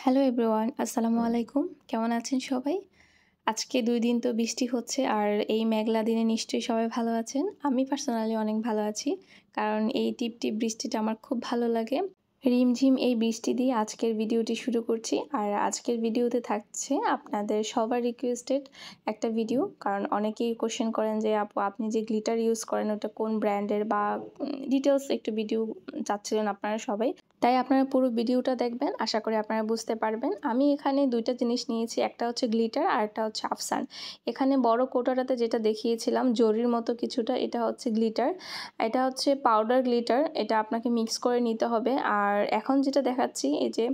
Hello everyone, আসসালামু আলাইকুম। কেমন আছেন সবাই? আজকে ২ দিন তো বৃষ্টি হচ্ছে আর এই মেঘলা দিনে নিশ্চয়ই সবাই ভালো আছেন। আমি পার্সোনালি অনেক ভালো আছি। কারণ এই টিপটিপ বৃষ্টিটা আমার খুব ভালো লাগে। রিমঝিম এই বৃষ্টি দিয়ে আজকের ভিডিওটি শুরু করছি। আর আজকের ভিডিওতে থাকছে আপনাদের সবার রিকোয়েস্টেড একটা ভিডিও। কারণ অনেকেই কোয়েশ্চেন করেন যে আপু আপনি যে গ্লিটার ইউজ করেন ওটা কোন ব্র্যান্ডের বা ডিটেইলস একটু ভিডিও চাচ্ছিলেন আপনারা সবাই। তাই আপনারা পুরো ভিডিওটা দেখবেন। আশা করি আপনারা বুঝতে পারবেন। আমি এখানে ২ টা জিনিস নিয়েছি। একটা হচ্ছে গ্লিটার আর একটা হচ্ছে আফসান। এখানে বড় কৌটোটাতে যেটা দেখিয়েছিলাম জরির মতো কিছুটা, এটা হচ্ছে গ্লিটার। এটা হচ্ছে পাউডার গ্লিটার। এটা আপনাকে মিক্স করে নিতে হবে। আর এখন যেটা দেখাচ্ছি এই যে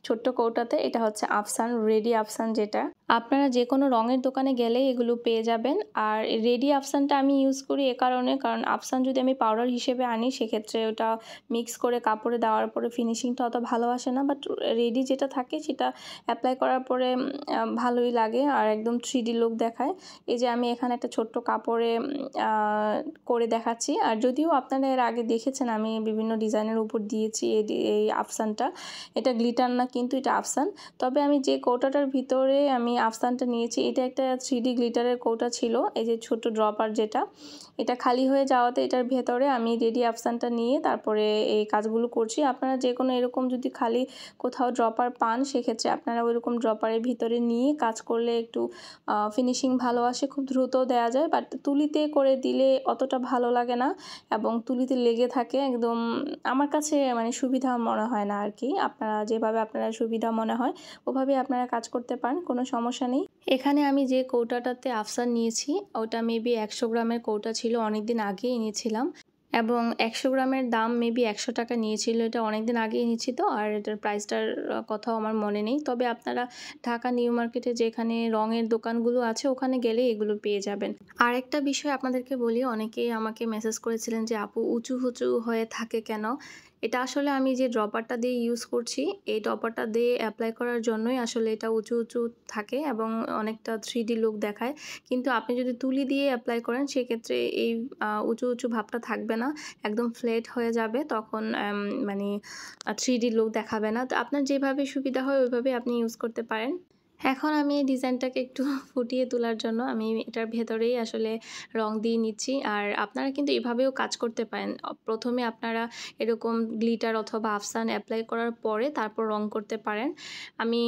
ছোট্ট কৌটাতে, এটা হচ্ছে আফসান, রেডি আফসান যেটা। আপনারা যেকোনো রঙের দোকানে গেলেই এগুলো পেয়ে যাবেন। আর রেডি আফসানটা আমি ইউজ করি এ কারণে, কারণ আফসান যদি আমি পাউডার হিসেবে আনি সেক্ষেত্রে ওটা মিক্স করে কাপড়ে দেওয়ার পরে ফিনিশিংটা অত ভালো আসে না। বাট রেডি যেটা থাকে সেটা অ্যাপ্লাই করার পরে ভালোই লাগে আর একদম 3D লুক দেখায়। এই যে আমি এখানে একটা ছোট্ট কাপড়ে করে দেখাচ্ছি। আর যদিও আপনারা এর আগে দেখেছেন আমি বিভিন্ন ডিজাইনের উপর দিয়েছি এই আফসানটা। এটা গ্লিটার না, কিন্তু এটা আফসান। তবে আমি যে কৌটাটার ভিতরে আমি আফসানটা নিয়েছি এটা একটা 3D গ্লিটারের কৌটা ছিল। এই যে ছোট ড্রপার যেটা, এটা খালি হয়ে যাওয়াতে এটার ভেতরে আমি রেডি আফসানটা নিয়ে তারপরে এই কাজগুলো করছি। আপনারা যে কোনো এরকম যদি খালি কোথাও ড্রপার পান সেক্ষেত্রে আপনারা ওইরকম ড্রপারের ভিতরে নিয়ে কাজ করলে একটু ফিনিশিং ভালো আসে, খুব দ্রুত দেওয়া যায়। বাট তুলিতে করে দিলে অতটা ভালো লাগে না এবং তুলিতে লেগে থাকে একদম। আমার কাছে মানে সুবিধা মনে হয় না আর কি। আপনারা যেভাবে আপনারা সুবিধা মনে হয় ওভাবেই আপনারা কাজ করতে পারেন, কোনো সমস্যা নেই। এখানে আমি যে কৌটাটাতে আফসান নিয়েছি ওটা মেবি 100 গ্রামের কৌটা ছিল, অনেক দিন আগেই এনেছিলাম এবং 100 গ্রামের দাম মেবি 100 টাকা নিয়েছিল। এটা অনেক দিন আগেই এনেছি তো, আর এটার প্রাইসটার কথাও আমার মনে নেই। তবে আপনারা ঢাকা নিউ মার্কেটে যেখানে রঙের দোকানগুলো আছে ওখানে গেলে এগুলো পেয়ে যাবেন। আর একটা বিষয় আপনাদেরকে বলি, অনেকেই আমাকে মেসেজ করেছিলেন যে আপু উঁচু উঁচু হয়ে থাকে কেন? এটা আসলে আমি যে ড্রপারটা দিয়ে ইউজ করছি এই ড্রপারটা দিয়ে অ্যাপ্লাই করার জন্যই আসলে এটা উঁচু উঁচু থাকে এবং অনেকটা 3D লুক দেখায়। কিন্তু আপনি যদি তুলি দিয়ে অ্যাপ্লাই করেন সেক্ষেত্রে এই উঁচু উঁচু ভাবটা থাকবে না, একদম ফ্ল্যাট হয়ে যাবে। তখন মানে 3D লুক দেখাবে না। তো আপনার যেভাবে সুবিধা হয় ওইভাবে আপনি ইউজ করতে পারেন। এখন আমি এই ডিজাইনটাকে একটু ফুটিয়ে তোলার জন্য আমি এটার ভেতরেই আসলে রং দিয়ে নিচ্ছি। আর আপনারা কিন্তু এভাবেও কাজ করতে পারেন। প্রথমে আপনারা এরকম গ্লিটার অথবা আফসান অ্যাপ্লাই করার পরে তারপর রং করতে পারেন। আমি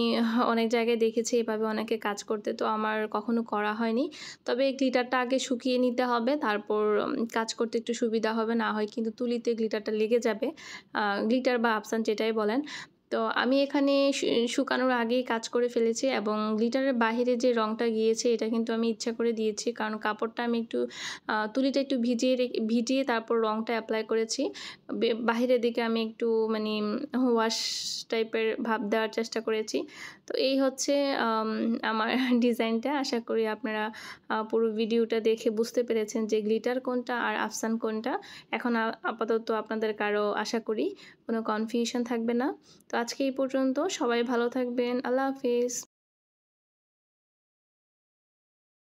অনেক জায়গায় দেখেছি এভাবে অনেকে কাজ করতে, তো আমার কখনো করা হয়নি। তবে গ্লিটারটা আগে শুকিয়ে নিতে হবে, তারপর কাজ করতে একটু সুবিধা হবে, না হয় কিন্তু তুলিতে গ্লিটারটা লেগে যাবে। গ্লিটার বা আফসান যেটাই বলেন। তো আমি এখানে শুকানোর আগেই কাজ করে ফেলেছি এবং গ্লিটারের বাহিরে যে রঙটা গিয়েছে এটা কিন্তু আমি ইচ্ছা করে দিয়েছি, কারণ কাপড়টা আমি একটু তুলিটা একটু ভিজিয়ে তারপর রঙটা অ্যাপ্লাই করেছি। বাহিরের দিকে আমি একটু মানে ওয়াশ টাইপের ভাব দেওয়ার চেষ্টা করেছি। তো এই হচ্ছে আমার ডিজাইনটা। আশা করি আপনারা পুরো ভিডিওটা দেখে বুঝতে পেরেছেন যে গ্লিটার কোনটা আর আফসান কোনটা। এখন আপাতত আপনাদের কারো আশা করি কোনো কনফিউশন থাকবে না। তো আজকে এই পর্যন্ত। সবাই ভালো থাকবেন। আল্লাহ হাফিজ।